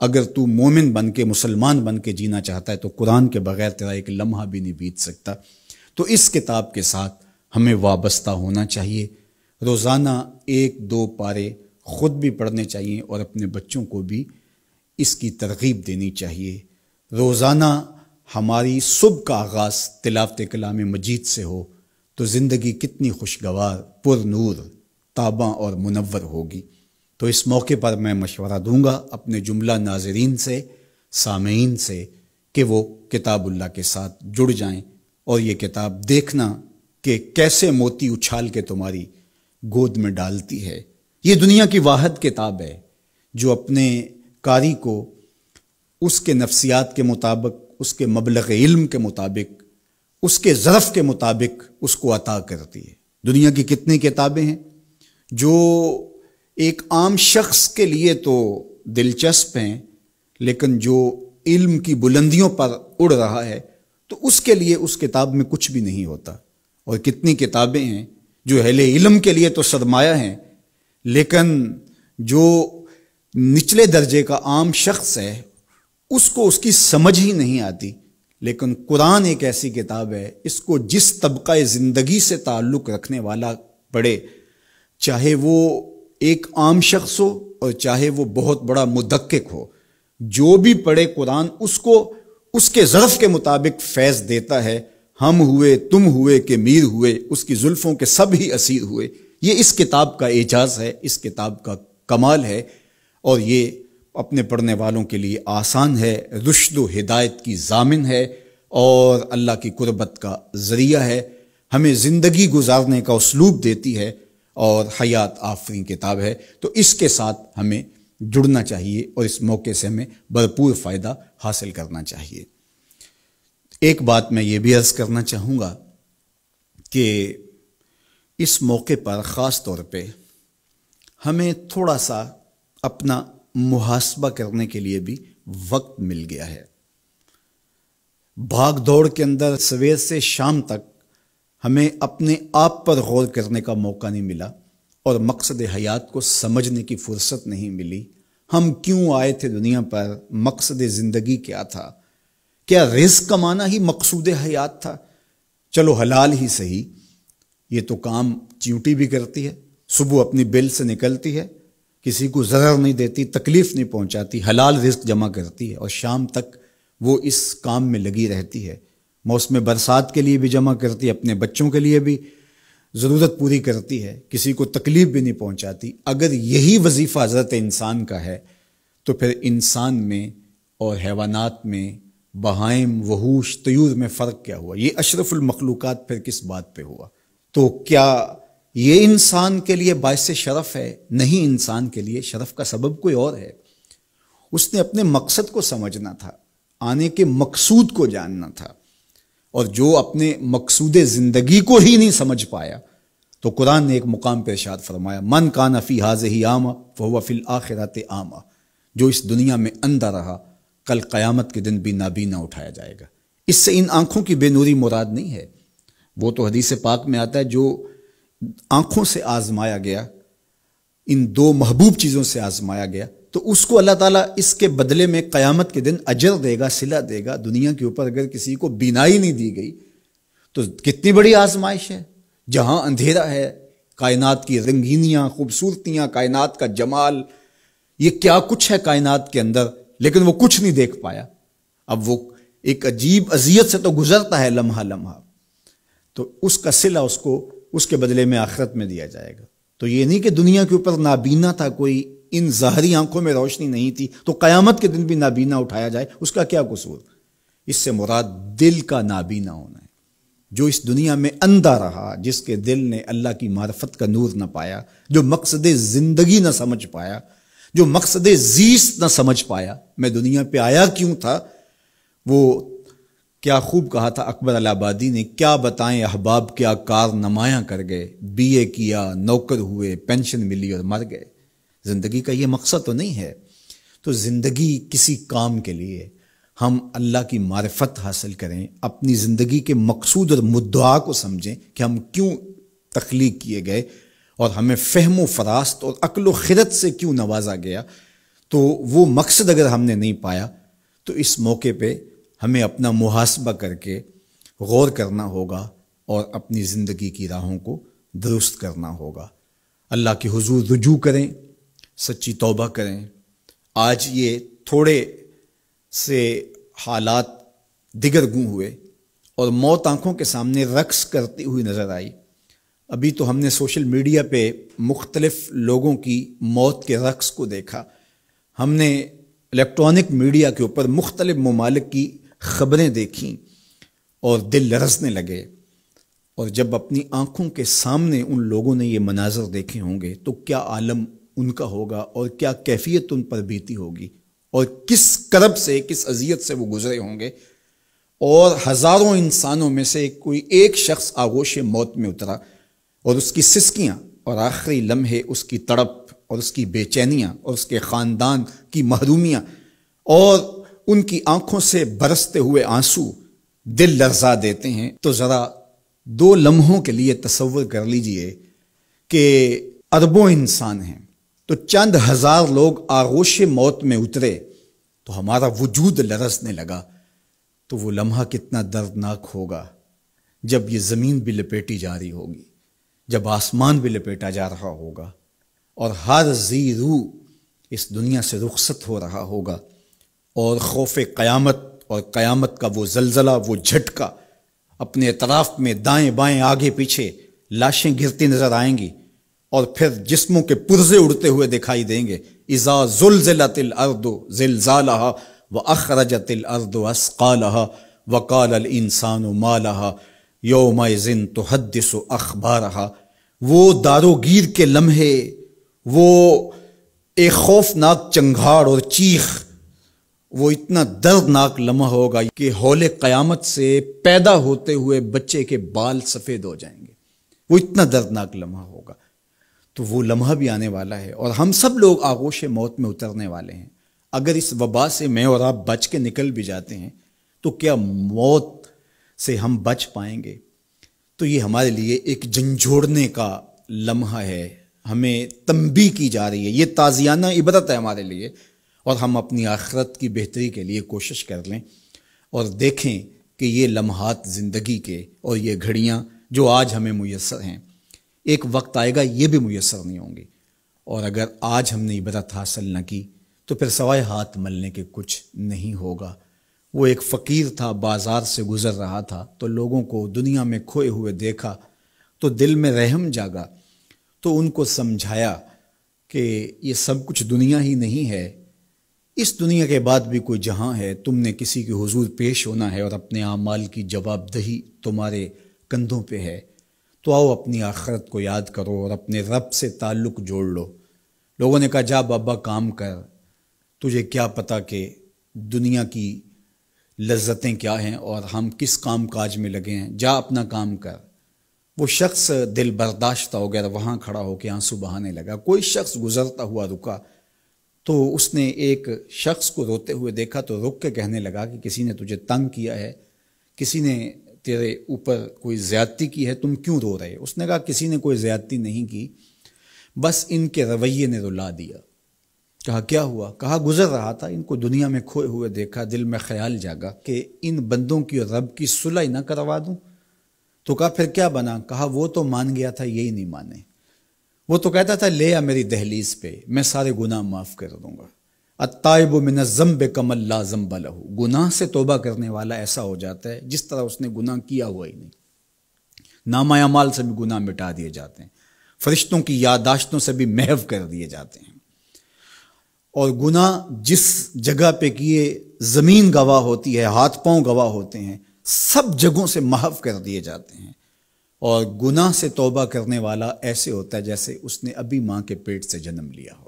اگر تو مومن بن کے، مسلمان بن کے جینا چاہتا ہے تو قرآن کے بغیر تیرا ایک لمحہ بھی نہیں بیت سکتا۔ تو اس کتاب کے ساتھ ہمیں وابستہ ہونا چاہیے، روزانہ 1-2 پارے خود بھی پڑھنے چاہیے اور اپنے بچوں کو بھی اس کی ترغیب دینی چاہیے۔ روزانہ ہماری صبح کا آغاز تلاوت کلام مجید سے ہو تو زندگی کتنی خوشگوار، پر نور، تاباں اور منور ہوگی۔ تو اس موقع پر میں مشورہ دوں گا اپنے جملہ ناظرین سے، سامعین سے، کہ وہ کتاب اللہ کے ساتھ جڑ جائیں اور یہ کتاب دیکھنا کہ کیسے موتی اچھال کے تمہاری گود میں ڈالتی ہے۔ یہ دنیا کی واحد کتاب ہے جو اپنے قاری کو اس کے نفسیات کے مطابق، اس کے مبلغ علم کے مطابق، اس کے ظرف کے مطابق اس کو عطا کرتی ہے۔ دنیا کی کتنی کتابیں ہیں جو ایک عام شخص کے لیے تو دلچسپ ہیں، لیکن جو علم کی بلندیوں پر اڑ رہا ہے تو اس کے لیے اس کتاب میں کچھ بھی نہیں ہوتا۔ اور کتنی کتابیں ہیں جو اہل علم کے لیے تو سرمایہ ہیں، لیکن جو نچلے درجے کا عام شخص ہے اس کو اس کی سمجھ ہی نہیں آتی۔ لیکن قرآن ایک ایسی کتاب ہے، اس کو جس طبقہ زندگی سے تعلق رکھنے والا پڑھے، چاہے وہ ایک عام شخص ہو اور چاہے وہ بہت بڑا مدقق ہو، جو بھی پڑھے قرآن اس کو اس کے ظرف کے مطابق فیض دیتا ہے۔ ہم ہوئے، تم ہوئے کہ میر ہوئے، اس کی زلفوں کے سب ہی اسیر ہوئے۔ یہ اس کتاب کا اعجاز ہے، اس کتاب کا کمال ہے، اور یہ اپنے پڑھنے والوں کے لیے آسان ہے، رشد و ہدایت کی ضامن ہے اور اللہ کی قربت کا ذریعہ ہے، ہمیں زندگی گزارنے کا اسلوب دیتی ہے اور حیات آفرین کتاب ہے۔ تو اس کے ساتھ ہمیں جڑنا چاہیے اور اس موقع سے ہمیں بھرپور فائدہ حاصل کرنا چاہیے۔ ایک بات میں یہ بھی عرض کرنا چاہوں گا کہ اس موقع پر خاص طور پہ ہمیں تھوڑا سا اپنا محاسبہ کرنے کے لیے بھی وقت مل گیا ہے۔ بھاگ دوڑ کے اندر سویر سے شام تک ہمیں اپنے آپ پر غور کرنے کا موقع نہیں ملا اور مقصد حیات کو سمجھنے کی فرصت نہیں ملی۔ ہم کیوں آئے تھے دنیا پر؟ مقصد زندگی کیا تھا؟ کیا رزق کمانا ہی مقصود حیات تھا؟ چلو حلال ہی صحیح، یہ تو کام چیونٹی بھی کرتی ہے، صبح اپنی بل سے نکلتی ہے، کسی کو ضرر نہیں دیتی، تکلیف نہیں پہنچاتی، حلال رزق جمع کرتی ہے اور شام تک وہ اس کام میں لگی رہتی ہے۔ موسم برسات کے لیے بھی جمع کرتی ہے، اپنے بچوں کے لیے بھی ضرورت پوری کرتی ہے، کسی کو تکلیف بھی نہیں پہنچاتی۔ اگر یہی وظیفہ حضرت انسان کا ہے تو پھر انسان میں اور حیوانات میں، بہائم، وحوش، طیور میں فرق کیا ہوا؟ یہ اشرف المخلوقات پھر کس بات پہ ہوا؟ تو کیا یہ انسان کے لیے باعث شرف ہے؟ نہیں، انسان کے لیے شرف کا سبب کوئی اور ہے۔ اس نے اپنے مقصد کو سمجھنا تھا، آنے کے مقصود کو جاننا تھا، اور جو اپنے مقصود زندگی کو ہی نہیں سمجھ پایا تو قرآن نے ایک مقام پہ ارشاد فرمایا، من کان فی ھذہ اعمی فہو فی الآخرۃ اعمی، جو اس دنیا میں اندھا رہا کل قیامت کے دن بھی نابینا اٹھایا جائے گا۔ اس سے ان آنکھوں کی بے نوری مراد نہیں ہے، وہ تو حدیث پاک میں آتا ہے جو آنکھوں سے آزمایا گیا، ان دو محبوب چیزوں سے آزمایا گیا، تو اس کو اللہ تعالیٰ اس کے بدلے میں قیامت کے دن اجر دے گا، صلہ دے گا۔ دنیا کے اوپر اگر کسی کو بینائی نہیں دی گئی تو کتنی بڑی آزمائش ہے، جہاں اندھیرا ہے، کائنات کی رنگینیاں، خوبصورتیاں، کائنات کا جمال، یہ کیا کچھ ہے کائنات کے اندر، لیکن وہ کچھ نہیں دیکھ پایا۔ اب وہ ایک عجیب اذیت سے تو گزرتا ہے لمحہ لمحہ، تو اس کا صلہ اس کو اس کے بدلے میں آخرت میں دیا جائے گا۔ تو یہ نہیں کہ دنیا کے اوپر نابینا تھا کوئی، ان ظاہری آنکھوں میں روشنی نہیں تھی، تو قیامت کے دن بھی نابینا اٹھایا جائے، اس کا کیا قصور؟ اس سے مراد دل کا نابینا ہونا ہے، جو اس دنیا میں اندھا رہا، جس کے دل نے اللہ کی معرفت کا نور نہ پایا، جو مقصد زندگی نہ سمجھ پایا، جو مقصد زیست نہ سمجھ پایا، میں دنیا پہ آیا کیوں تھا۔ وہ کیا خوب کہا تھا اکبر الہآبادی نے، کیا بتائیں احباب کیا کار نمایاں کر گئے، بی اے کیا، نوکر ہوئے، پینشن ملی اور مر گئے۔ زندگی کا یہ مقصد تو نہیں ہے۔ تو زندگی کسی کام کے لیے، ہم اللہ کی معرفت حاصل کریں، اپنی زندگی کے مقصود اور مدعا کو سمجھیں کہ ہم کیوں تخلیق کیے گئے اور ہمیں فہم و فراست اور عقل و خرد سے کیوں نوازا گیا۔ تو وہ مقصد اگر ہم نے نہیں پایا تو اس موقع پہ ہمیں اپنا محاسبہ کر کے غور کرنا ہوگا اور اپنی زندگی کی راہوں کو درست کرنا ہوگا۔ اللہ کے حضور رجوع کریں، سچی توبہ کریں۔ آج یہ تھوڑے سے حالات دیگر گوں ہوئے اور موت آنکھوں کے سامنے رقص کرتی ہوئی نظر آئی۔ ابھی تو ہم نے سوشل میڈیا پہ مختلف لوگوں کی موت کے رقص کو دیکھا، ہم نے الیکٹرانک میڈیا کے اوپر مختلف ممالک کی خبریں دیکھیں اور دل لرزنے لگے۔ اور جب اپنی آنکھوں کے سامنے ان لوگوں نے یہ مناظر دیکھے ہوں گے تو کیا عالم ان کا ہوگا اور کیا کیفیت ان پر بیتی ہوگی، اور کس کرب سے، کس اذیت سے وہ گزرے ہوں گے۔ اور ہزاروں انسانوں میں سے کوئی ایک شخص آغوش موت میں اترا، اور اس کی سسکیاں اور آخری لمحے اس کی تڑپ اور اس کی بے چینیاں اور اس کے خاندان کی محرومیاں اور ان کی آنکھوں سے برستے ہوئے آنسو دل لرزا دیتے ہیں۔ تو ذرا 2 لمحوں کے لیے تصور کر لیجئے کہ اربوں انسان ہیں، تو چند ہزار لوگ آغوش موت میں اترے تو ہمارا وجود لرزنے لگا، تو وہ لمحہ کتنا دردناک ہوگا جب یہ زمین بھی لپیٹی جا رہی ہوگی، جب آسمان بھی لپیٹا جا رہا ہوگا اور ہر ذی روح اس دنیا سے رخصت ہو رہا ہوگا، اور خوف قیامت اور قیامت کا وہ زلزلہ، وہ جھٹکا، اپنے اطراف میں دائیں بائیں آگے پیچھے لاشیں گرتی نظر آئیں گی، اور پھر جسموں کے پرزے اڑتے ہوئے دکھائی دیں گے۔ اذا زلزلت الارض زلزالها واخرجت الارض اثقالها وقال الانسان ما لها یومئذ تحدث اخبارها۔ وہ داروگیر کے لمحے، وہ ایک خوفناک چنگھاڑ اور چیخ، وہ اتنا دردناک لمحہ ہوگا کہ ہول قیامت سے پیدا ہوتے ہوئے بچے کے بال سفید ہو جائیں گے، وہ اتنا دردناک لمحہ ہوگا۔ تو وہ لمحہ بھی آنے والا ہے اور ہم سب لوگ آغوش موت میں اترنے والے ہیں۔ اگر اس وبا سے میں اور آپ بچ کے نکل بھی جاتے ہیں تو کیا موت سے ہم بچ پائیں گے؟ تو یہ ہمارے لیے ایک جھنجھوڑنے کا لمحہ ہے، ہمیں تنبیہ کی جا رہی ہے، یہ تازیانہ عبرت ہے ہمارے لیے، اور ہم اپنی آخرت کی بہتری کے لیے کوشش کر لیں اور دیکھیں کہ یہ لمحات زندگی کے اور یہ گھڑیاں جو آج ہمیں میسر ہیں، ایک وقت آئے گا یہ بھی میسر نہیں ہوں گی، اور اگر آج ہم نے عبرت حاصل نہ کی تو پھر سوائے ہاتھ ملنے کے کچھ نہیں ہوگا۔ وہ ایک فقیر تھا، بازار سے گزر رہا تھا تو لوگوں کو دنیا میں کھوئے ہوئے دیکھا تو دل میں رحم جاگا، تو ان کو سمجھایا کہ یہ سب کچھ دنیا ہی نہیں ہے، اس دنیا کے بعد بھی کوئی جہاں ہے، تم نے کسی کے حضور پیش ہونا ہے اور اپنے اعمال کی جواب دہی تمہارے کندھوں پہ ہے، تو آؤ اپنی آخرت کو یاد کرو اور اپنے رب سے تعلق جوڑ لو۔ لوگوں نے کہا جا بابا کام کر، تجھے کیا پتا کہ دنیا کی لذتیں کیا ہیں اور ہم کس کام کاج میں لگے ہیں، جا اپنا کام کر۔ وہ شخص دل برداشتہ ہو گیا، وہاں کھڑا ہو کے آنسو بہانے لگا۔ کوئی شخص گزرتا ہوا رکا تو اس نے ایک شخص کو روتے ہوئے دیکھا تو رک کے کہنے لگا کہ کسی نے تجھے تنگ کیا ہے، کسی نے تیرے اوپر کوئی زیادتی کی ہے، تم کیوں رو رہے؟ اس نے کہا کسی نے کوئی زیادتی نہیں کی، بس ان کے رویے نے رلا دیا۔ کہا کیا ہوا؟ کہا گزر رہا تھا، ان کو دنیا میں کھوئے ہوئے دیکھا، دل میں خیال جاگا کہ ان بندوں کی اور رب کی صلح ہی نہ کروا دوں۔ تو کہا پھر کیا بنا؟ کہا وہ تو مان گیا تھا، یہی نہیں مانے۔ وہ تو کہتا تھا لے آ میری دہلیز پہ، میں سارے گناہ معاف کر دوں گا۔ التائب من الذنب کمن لا ذنب لہ، گناہ سے توبہ کرنے والا ایسا ہو جاتا ہے جس طرح اس نے گناہ کیا ہوا ہی نہیں۔ نامہ اعمال سے بھی گناہ مٹا دیے جاتے ہیں، فرشتوں کی یادداشتوں سے بھی محو کر دیے جاتے ہیں، اور گناہ جس جگہ پہ کیے زمین گواہ ہوتی ہے، ہاتھ پاؤں گواہ ہوتے ہیں، سب جگہوں سے محو کر دیے جاتے ہیں۔ اور گناہ سے توبہ کرنے والا ایسے ہوتا ہے جیسے اس نے ابھی ماں کے پیٹ سے جنم لیا ہو۔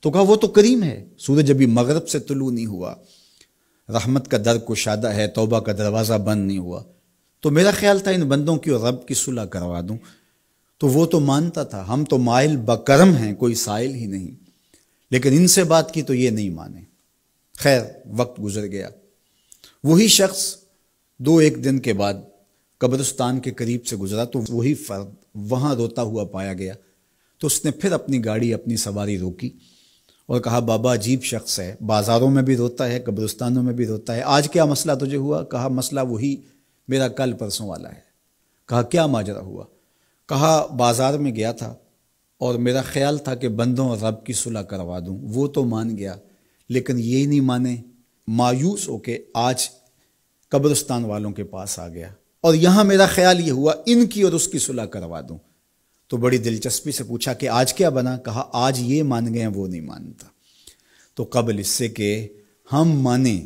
تو کہا وہ تو کریم ہے، سورج ابھی مغرب سے طلوع نہیں ہوا، رحمت کا در کشادہ ہے، توبہ کا دروازہ بند نہیں ہوا، تو میرا خیال تھا ان بندوں کی اور رب کی صلح کروا دوں۔ تو وہ تو مانتا تھا ہم تو مائل بکرم ہیں، کوئی سائل ہی نہیں، لیکن ان سے بات کی تو یہ نہیں مانے۔ خیر وقت گزر گیا، وہی شخص 2-1 دن کے بعد قبرستان کے قریب سے گزرا تو وہی فرد وہاں روتا ہوا پایا گیا۔ تو اس نے پھر اپنی گاڑی، اپنی سواری روکی اور کہا بابا عجیب شخص ہے، بازاروں میں بھی روتا ہے، قبرستانوں میں بھی روتا ہے، آج کیا مسئلہ تجھے ہوا؟ کہا مسئلہ وہی میرا کل پرسوں والا ہے۔ کہا کیا ماجرا ہوا؟ کہا بازار میں گیا تھا اور میرا خیال تھا کہ بندوں اور رب کی صلح کروا دوں، وہ تو مان گیا لیکن یہ نہیں مانے، مایوس ہو کے آج قبرستان والوں کے پاس آ گیا اور یہاں میرا خیال یہ ہوا ان کی اور اس کی صلح کروا دوں۔ تو بڑی دلچسپی سے پوچھا کہ آج کیا بنا؟ کہا آج یہ مان گئے ہیں، وہ نہیں مانتا۔ تو قبل اس سے کہ ہم مانیں،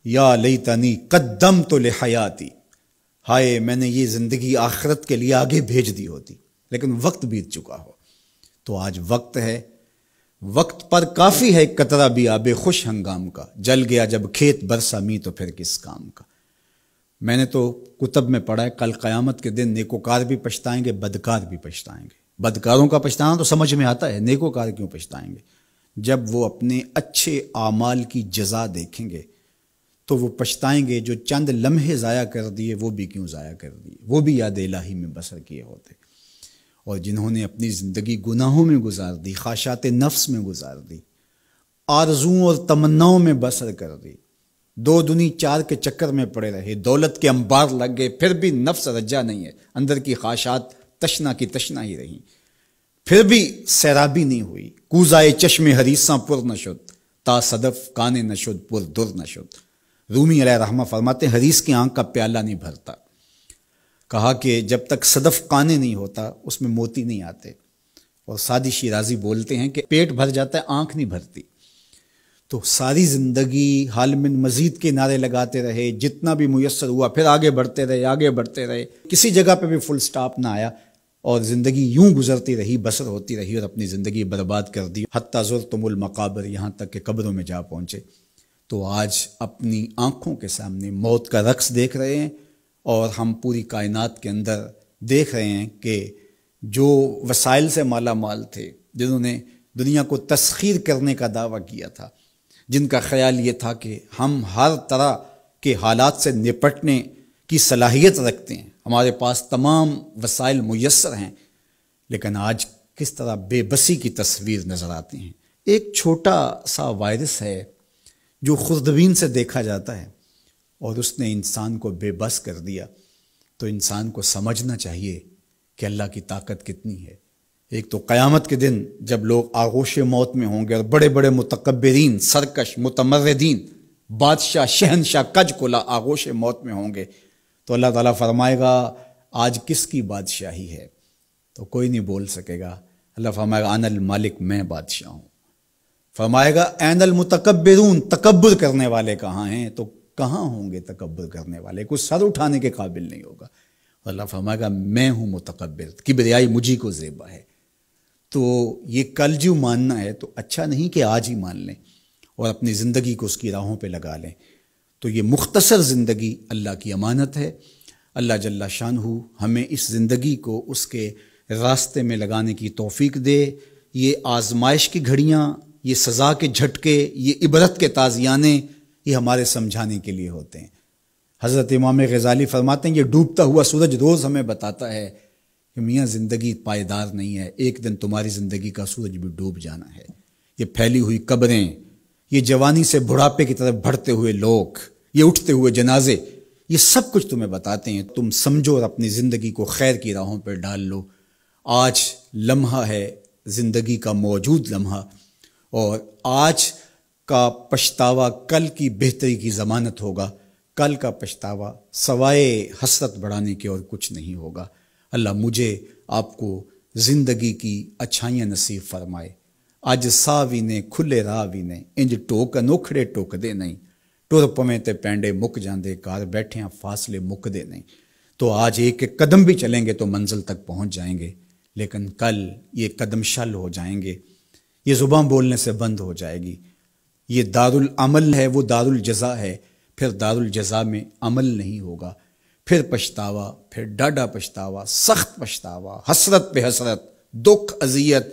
یا لیتنی قدمت لحیاتی، ہائے میں نے یہ زندگی آخرت کے لیے آگے بھیج دی ہوتی، لیکن وقت بیت چکا ہو۔ تو آج وقت ہے، وقت پر کافی ہے قطرہ بھی آب خوش ہنگام کا، جل گیا جب کھیت برسا می تو پھر کس کام کا۔ میں نے تو کتب میں پڑھا ہے کل قیامت کے دن نیکوکار بھی پچھتائیں گے، بدکار بھی پچھتائیں گے۔ بدکاروں کا پچھتانا تو سمجھ میں آتا ہے، نیکوکار کیوں پچھتائیں گے؟ جب وہ اپنے اچھے اعمال کی جزا دیکھیں گے تو وہ پچھتائیں گے، جو چند لمحے ضائع کر دیے وہ بھی کیوں ضائع کر دیے، وہ بھی یاد الہی میں بسر کیے ہوتے۔ اور جنہوں نے اپنی زندگی گناہوں میں گزار دی، خواہشات نفس میں گزار دی، آرزوؤں اور تمناؤں میں بسر کر دی، 2 دنی 4 کے چکر میں پڑے رہے، دولت کے انبار لگ گئے، پھر بھی نفس رجا نہیں ہے، اندر کی خواہشات تشنا کی تشنا ہی رہیں، پھر بھی سیرابی نہیں ہوئی۔ کوزائے چشم حریصاں پر نشد، تا صدف کانے نشد پر در نشد۔ رومی علیہ رحمہ فرماتے ہیں حریص کی آنکھ کا پیالہ نہیں بھرتا۔ کہا کہ جب تک صدف کانے نہیں ہوتا اس میں موتی نہیں آتے، اور سادی شیرازی بولتے ہیں کہ پیٹ بھر جاتا ہے آنکھ نہیں بھرتی۔ تو ساری زندگی حال من مزید کے نعرے لگاتے رہے، جتنا بھی میسر ہوا پھر آگے بڑھتے رہے، آگے بڑھتے رہے، کسی جگہ پہ بھی فل سٹاپ نہ آیا، اور زندگی یوں گزرتی رہی، بسر ہوتی رہی، اور اپنی زندگی برباد کر دی، حتی زرتم المقابر، یہاں تک کہ قبروں میں جا پہنچے۔ تو آج اپنی آنکھوں کے سامنے موت کا رقص دیکھ رہے ہیں، اور ہم پوری کائنات کے اندر دیکھ رہے ہیں کہ جو وسائل سے مالا مال تھے، جنہوں نے دنیا کو تسخیر کرنے کا دعویٰ کیا تھا، جن کا خیال یہ تھا کہ ہم ہر طرح کے حالات سے نپٹنے کی صلاحیت رکھتے ہیں، ہمارے پاس تمام وسائل میسر ہیں، لیکن آج کس طرح بے بسی کی تصویر نظر آتی ہیں۔ ایک چھوٹا سا وائرس ہے جو خوردبین سے دیکھا جاتا ہے، اور اس نے انسان کو بے بس کر دیا۔ تو انسان کو سمجھنا چاہیے کہ اللہ کی طاقت کتنی ہے۔ ایک تو قیامت کے دن جب لوگ آغوش موت میں ہوں گے، اور بڑے بڑے متکبرین، سرکش، متمردین، بادشاہ، شہنشاہ، کج کلا آغوش موت میں ہوں گے، تو اللہ تعالیٰ فرمائے گا آج کس کی بادشاہی ہے؟ تو کوئی نہیں بول سکے گا۔ اللہ فرمائے گا انا المالک، میں بادشاہ ہوں۔ فرمائے گا این المتکبرون، تکبر کرنے والے کہاں ہیں؟ تو کہاں ہوں گے تکبر کرنے والے؟ کوئی سر اٹھانے کے قابل نہیں ہوگا۔ اللہ فرمائے گا میں ہوں متکبر، کبریائی مجھی کو زیبا ہے۔ تو یہ کل جو ماننا ہے تو اچھا نہیں کہ آج ہی مان لیں اور اپنی زندگی کو اس کی راہوں پہ لگا لیں۔ تو یہ مختصر زندگی اللہ کی امانت ہے۔ اللہ جل شانہ ہمیں اس زندگی کو اس کے راستے میں لگانے کی توفیق دے۔ یہ آزمائش کی گھڑیاں یہ سزا کے جھٹکے، یہ عبرت کے تازیانے، یہ ہمارے سمجھانے کے لیے ہوتے ہیں۔ حضرت امام غزالی فرماتے ہیں یہ ڈوبتا ہوا سورج روز ہمیں بتاتا ہے کہ میاں زندگی پائیدار نہیں ہے، ایک دن تمہاری زندگی کا سورج بھی ڈوب جانا ہے۔ یہ پھیلی ہوئی قبریں، یہ جوانی سے بڑھاپے کی طرف بڑھتے ہوئے لوگ، یہ اٹھتے ہوئے جنازے، یہ سب کچھ تمہیں بتاتے ہیں۔ تم سمجھو اور اپنی زندگی کو خیر کی راہوں پہ ڈال لو۔ آج لمحہ ہے زندگی کا موجود لمحہ، اور آج کا پچھتاوا کل کی بہتری کی ضمانت ہوگا۔ کل کا پچھتاوا سوائے حسرت بڑھانے کے اور کچھ نہیں ہوگا۔ اللہ مجھے آپ کو زندگی کی اچھائیاں نصیب فرمائے۔ اج ساوی نے کھلے راہ وی نے، انج ٹوک انوکھڑے ٹوک دے نہیں، ٹر پویں تے پینڈے مک جاندے، کار بیٹھیاں فاصلے مک دے نہیں۔ تو آج ایک ایک قدم بھی چلیں گے تو منزل تک پہنچ جائیں گے، لیکن کل یہ قدم شل ہو جائیں گے، یہ زباں بولنے سے بند ہو جائے گی۔ یہ دارالعمل ہے، وہ دارالجزا ہے، پھر دارالجزا میں عمل نہیں ہوگا، پھر پچھتاوا، پھر ڈاڈا پچھتاوا، سخت پچھتاوا، حسرت پہ حسرت، دکھ، اذیت۔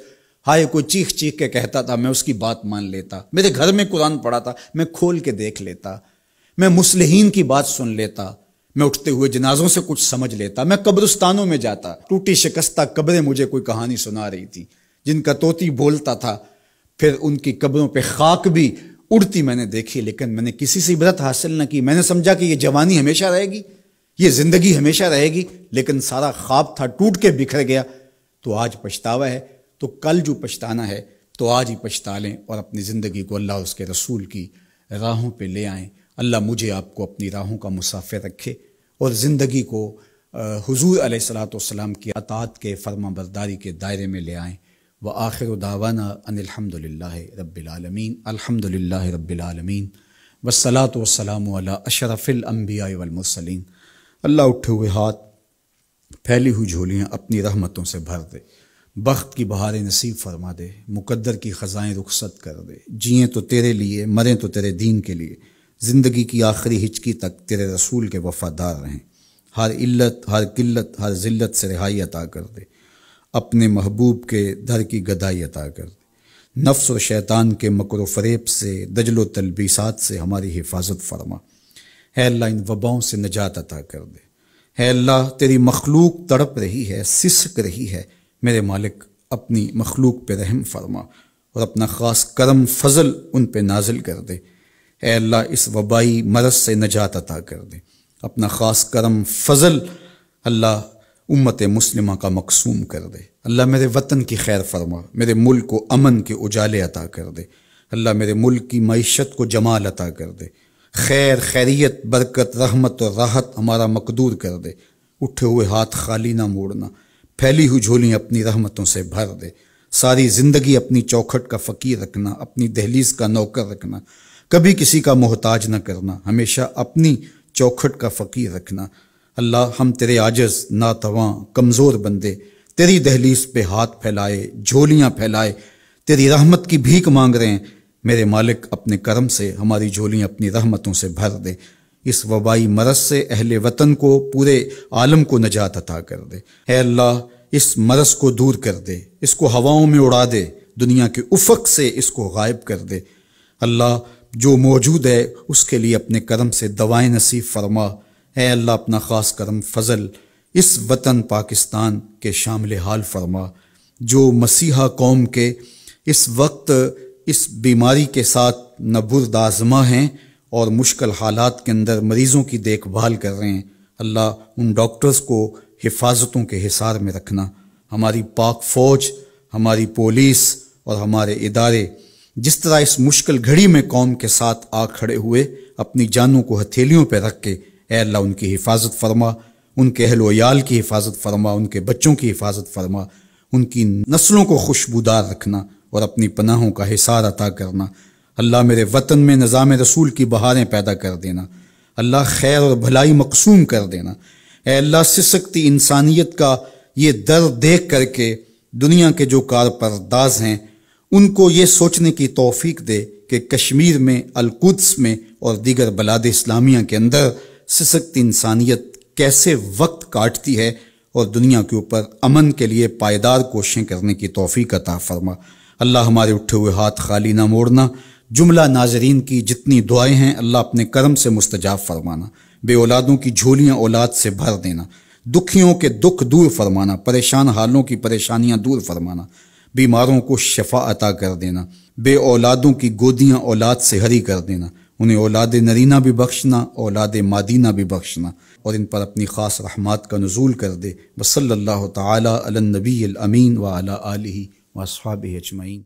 ہائے کوئی چیخ چیخ کے کہتا تھا، میں اس کی بات مان لیتا، میرے گھر میں قرآن پڑھا تھا، میں کھول کے دیکھ لیتا، میں مصلحین کی بات سن لیتا، میں اٹھتے ہوئے جنازوں سے کچھ سمجھ لیتا، میں قبرستانوں میں جاتا، ٹوٹی شکستہ قبریں مجھے کوئی کہانی سنا رہی تھی، جن کا طوطی بولتا تھا، پھر ان کی قبروں پہ خاک بھی اڑتی میں نے دیکھی، لیکن میں نے کسی سے عبرت حاصل نہ کی۔ میں نے سمجھا کہ یہ جوانی ہمیشہ رہے گی، یہ زندگی ہمیشہ رہے گی، لیکن سارا خواب تھا ٹوٹ کے بکھر گیا۔ تو آج پچھتاوا ہے، تو کل جو پچھتانا ہے تو آج ہی پچھتا لیں، اور اپنی زندگی کو اللہ اور اس کے رسول کی راہوں پہ لے آئیں۔ اللہ مجھے آپ کو اپنی راہوں کا مسافر رکھے، اور زندگی کو حضور علیہ الصلوۃ والسلام کی اطاعت کے، فرما برداری کے دائرے میں لے آئیں۔ وآخر دعوانا ان الحمد للہ رب العالمین، الحمد للہ رب العالمین، والصلاۃ والسلام علی اشرف الانبیاء والمرسلین۔ اللہ اٹھے ہوئے ہاتھ، پھیلی ہوئی جھولیاں اپنی رحمتوں سے بھر دے، بخت کی بہاریں نصیب فرما دے، مقدر کی خزائیں رخصت کر دے۔ جئیں تو تیرے لیے، مریں تو تیرے دین کے لیے، زندگی کی آخری ہچکی تک تیرے رسول کے وفادار رہیں۔ ہر علت، ہر قلت، ہر ذلت سے رہائی عطا کر دے، اپنے محبوب کے در کی گدائی عطا کر دے۔ نفس و شیطان کے مکر و فریب سے، دجل و تلبیسات سے ہماری حفاظت فرما۔ اے اللہ ان وباؤں سے نجات عطا کر دے۔ اے اللہ تیری مخلوق تڑپ رہی ہے، سسک رہی ہے، میرے مالک اپنی مخلوق پہ رحم فرما، اور اپنا خاص کرم فضل ان پہ نازل کر دے۔ اے اللہ اس وبائی مرض سے نجات عطا کر دے، اپنا خاص کرم فضل اللہ امت مسلمہ کا مقسوم کر دے۔ اللہ میرے وطن کی خیر فرما، میرے ملک کو امن کے اجالے عطا کر دے۔ اللہ میرے ملک کی معیشت کو جمال عطا کر دے، خیر، خیریت، برکت، رحمت اور راحت ہمارا مقدور کر دے۔ اٹھے ہوئے ہاتھ خالی نہ موڑنا، پھیلی ہوئی جھولیاں اپنی رحمتوں سے بھر دے۔ ساری زندگی اپنی چوکھٹ کا فقیر رکھنا، اپنی دہلیز کا نوکر رکھنا، کبھی کسی کا محتاج نہ کرنا، ہمیشہ اپنی چوکھٹ کا فقیر رکھنا۔ اللہ ہم تیرے عاجز، ناتواں، کمزور بندے تیری دہلیز پہ ہاتھ پھیلائے، جھولیاں پھیلائے تیری رحمت کی بھیک مانگ رہے ہیں۔ میرے مالک اپنے کرم سے ہماری جھولیاں اپنی رحمتوں سے بھر دے۔ اس وبائی مرض سے اہل وطن کو، پورے عالم کو نجات عطا کر دے۔ اے اللہ اس مرض کو دور کر دے، اس کو ہواؤں میں اڑا دے، دنیا کے افق سے اس کو غائب کر دے۔ اللہ جو موجود ہے اس کے لیے اپنے کرم سے دوائیں نصیب فرما۔ اے اللہ اپنا خاص کرم فضل اس وطن پاکستان کے شامل حال فرما، جو مسیحا قوم کے اس وقت اس بیماری کے ساتھ نبرد آزما ہیں اور مشکل حالات کے اندر مریضوں کی دیکھ بھال کر رہے ہیں۔ اللہ ان ڈاکٹرز کو حفاظتوں کے حصار میں رکھنا۔ ہماری پاک فوج، ہماری پولیس اور ہمارے ادارے جس طرح اس مشکل گھڑی میں قوم کے ساتھ آ کھڑے ہوئے، اپنی جانوں کو ہتھیلیوں پہ رکھ کے، اے اللہ ان کی حفاظت فرما، ان کے اہل و عیال کی حفاظت فرما، ان کے بچوں کی حفاظت فرما، ان کی نسلوں کو خوشبودار رکھنا اور اپنی پناہوں کا حصار عطا کرنا۔ اللہ میرے وطن میں نظام رسول کی بہاریں پیدا کر دینا۔ اللہ خیر اور بھلائی مقسوم کر دینا۔ اے اللہ سسکتی انسانیت کا یہ درد دیکھ کر کے دنیا کے جو کارپرداز ہیں ان کو یہ سوچنے کی توفیق دے کہ کشمیر میں، القدس میں اور دیگر بلاد اسلامیہ کے اندر سسکتی انسانیت کیسے وقت کاٹتی ہے، اور دنیا کے اوپر امن کے لیے پائیدار کوششیں کرنے کی توفیق عطا فرما۔ اللہ ہمارے اٹھے ہوئے ہاتھ خالی نہ موڑنا، جملہ ناظرین کی جتنی دعائیں ہیں اللہ اپنے کرم سے مستجاب فرمانا، بے اولادوں کی جھولیاں اولاد سے بھر دینا، دکھیوں کے دکھ دور فرمانا، پریشان حالوں کی پریشانیاں دور فرمانا، بیماروں کو شفا عطا کر دینا، بے اولادوں کی گودیاں اولاد سے ہری کر دینا، انہیں اولاد نرینہ بھی بخشنا، اولاد مادینہ بھی بخشنا، اور ان پر اپنی خاص رحمات کا نزول کر دے۔ وصلی اللہ تعالی علی النبی الامین وعلی آلہ واصحابہ اجمعین۔